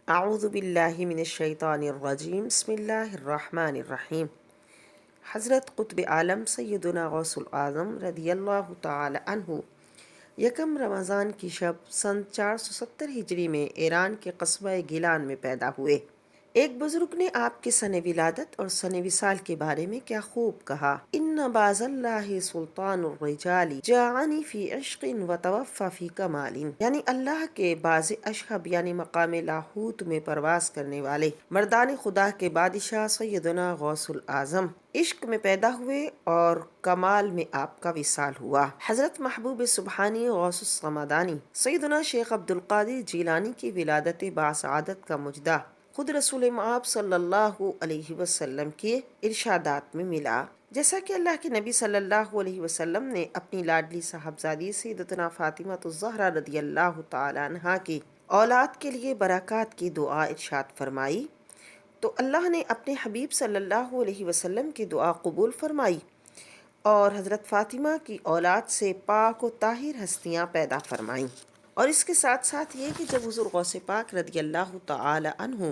اعوذ باللہ من الشیطان الرجیم بسم اللہ الرحمن الرحیم۔ حضرت قطب عالم سیدنا غوث الاعظم رضی اللہ تعالی عنہ یکم رمضان کی شب سن 470 ہجری میں ایران کے قصبہ گیلان میں پیدا ہوئے۔ ایک بزرگ نے آپ کے سن ولادت اور سن وصال کے بارے میں کیا خوب کہا، ان باز اللہ سلطان الرجال جاعنی فی عشق و توفی فی کمال، یعنی اللہ کے باز اشہب یعنی مقام لاہوت میں پرواز کرنے والے مردان خدا کے بادشاہ سیدنا غوث الاعظم عشق میں پیدا ہوئے اور کمال میں آپ کا وصال ہوا۔ حضرت محبوب سبحانی غوث الصمدانی سیدنا شیخ عبدالقادر جیلانی کی ولادت باسعادت کا مجدہ خود رسول مآب صلی اللہ علیہ وسلم کے ارشادات میں ملا، جیسا کہ اللہ کے نبی صلی اللہ علیہ وسلم نے اپنی لاڈلی صاحبزادی سیدتنا فاطمہ الزہرا رضی اللہ تعالی عنہا کی اولاد کے لیے برکات کی دعا ارشاد فرمائی، تو اللہ نے اپنے حبیب صلی اللہ علیہ وسلم کی دعا قبول فرمائی اور حضرت فاطمہ کی اولاد سے پاک و طاہر ہستیاں پیدا فرمائیں۔ اور اس کے ساتھ ساتھ یہ کہ جب حضور غوث پاک رضی اللہ تعالی عنہ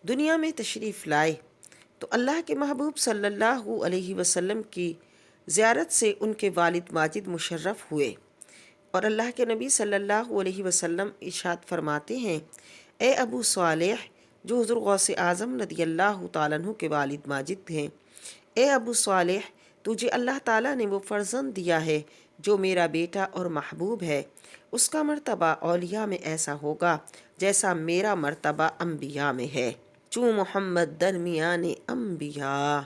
دنیا میں تشریف لائے تو اللہ کے محبوب صلی اللہ علیہ وسلم کی زیارت سے ان کے والد ماجد مشرف ہوئے، اور اللہ کے نبی صلی اللہ علیہ وسلم ارشاد فرماتے ہیں، اے ابو صالح، جو حضور غوث اعظم رضی اللہ تعالیٰ عنہ کے والد ماجد ہیں، اے ابو صالح، تجھے اللہ تعالیٰ نے وہ فرزند دیا ہے جو میرا بیٹا اور محبوب ہے، اس کا مرتبہ اولیاء میں ایسا ہوگا جیسا میرا مرتبہ انبیاء میں ہے۔ چوں محمد درمیان انبیاء،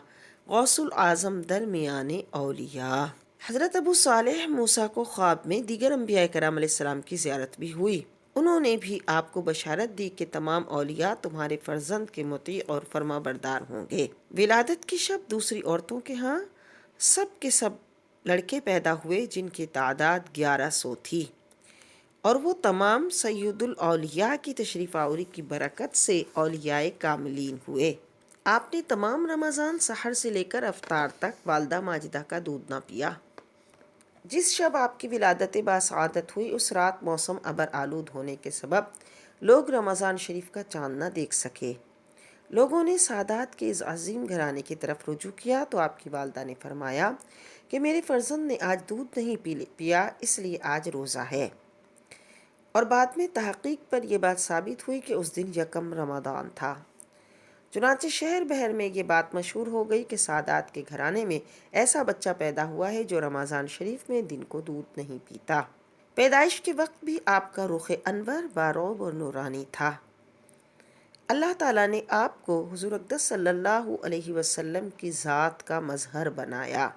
غوث الاعظم درمیان اولیاء۔ حضرت ابو صالح موسیٰ کو خواب میں دیگر انبیاء کرام علیہ السلام کی زیارت بھی ہوئی، انہوں نے بھی آپ کو بشارت دی کہ تمام اولیاء تمہارے فرزند کے مطیع اور فرما بردار ہوں گے۔ ولادت کی شب دوسری عورتوں کے ہاں سب کے سب لڑکے پیدا ہوئے جن کی تعداد 1100 تھی، اور وہ تمام سید الاولیاء کی تشریف آوری کی برکت سے اولیاء کاملین ہوئے۔ آپ نے تمام رمضان سحر سے لے کر افطار تک والدہ ماجدہ کا دودھ نہ پیا۔ جس شب آپ کی ولادت باسعادت ہوئی اس رات موسم ابر آلود ہونے کے سبب لوگ رمضان شریف کا چاند نہ دیکھ سکے۔ لوگوں نے سادات کے اس عظیم گھرانے کی طرف رجوع کیا تو آپ کی والدہ نے فرمایا کہ میرے فرزند نے آج دودھ نہیں پیا، اس لیے آج روزہ ہے، اور بعد میں تحقیق پر یہ بات ثابت ہوئی کہ اس دن یکم رمضان تھا۔ چنانچہ شہر بہر میں یہ بات مشہور ہو گئی کہ سادات کے گھرانے میں ایسا بچہ پیدا ہوا ہے جو رمضان شریف میں دن کو دودھ نہیں پیتا۔ پیدائش کے وقت بھی آپ کا رخ انور بارعب اور نورانی تھا۔ اللہ تعالیٰ نے آپ کو حضور اقدس صلی اللہ علیہ وسلم کی ذات کا مظہر بنایا۔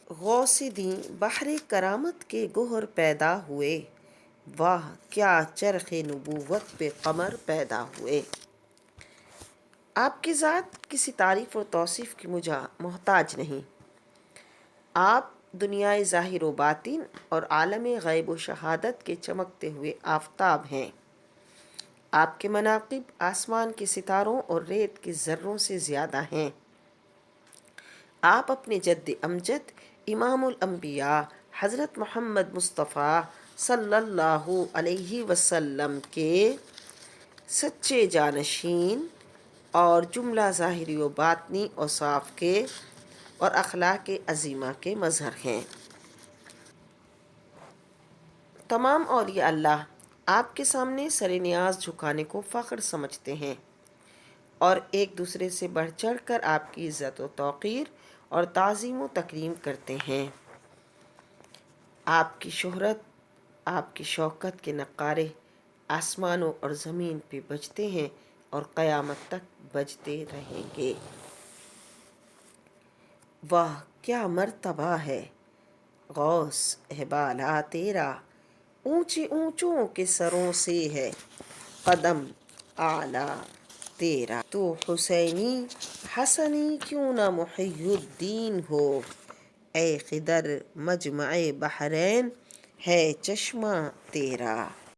غوث دیں بحر کرامت کے گوہر پیدا ہوئے، واہ کیا چرخ نبوت پہ قمر پیدا ہوئے۔ آپ کی ذات کسی تعریف و توصیف کی محتاج نہیں، آپ دنیائے ظاہر و باطن اور عالم غیب و شہادت کے چمکتے ہوئے آفتاب ہیں۔ آپ کے مناقب آسمان کے ستاروں اور ریت کے ذروں سے زیادہ ہیں۔ آپ اپنے جد امجد امام الانبیاء حضرت محمد مصطفیٰ صلی اللہ علیہ وسلم کے سچے جانشین اور جملہ ظاہری و باطنی اوصاف کے اور اخلاق عظیمہ کے مظہر ہیں۔ تمام اولیاء اللہ آپ کے سامنے سر نیاز جھکانے کو فخر سمجھتے ہیں اور ایک دوسرے سے بڑھ چڑھ کر آپ کی عزت و توقیر اور تعظیم و تکریم کرتے ہیں۔ آپ کی شہرت، آپ کی شوکت کے نقارے آسمانوں اور زمین پہ بجتے ہیں اور قیامت تک بجتے رہیں گے۔ واہ کیا مرتبہ ہے غوث ہے بالا تیرا، اونچے اونچوں کے سروں سے ہے قدم اعلیٰ تیرا۔ تو حسینی حسنی کیوں نہ محی الدین ہو، اے خضر مجمع بحرین ہے چشمہ تیرا۔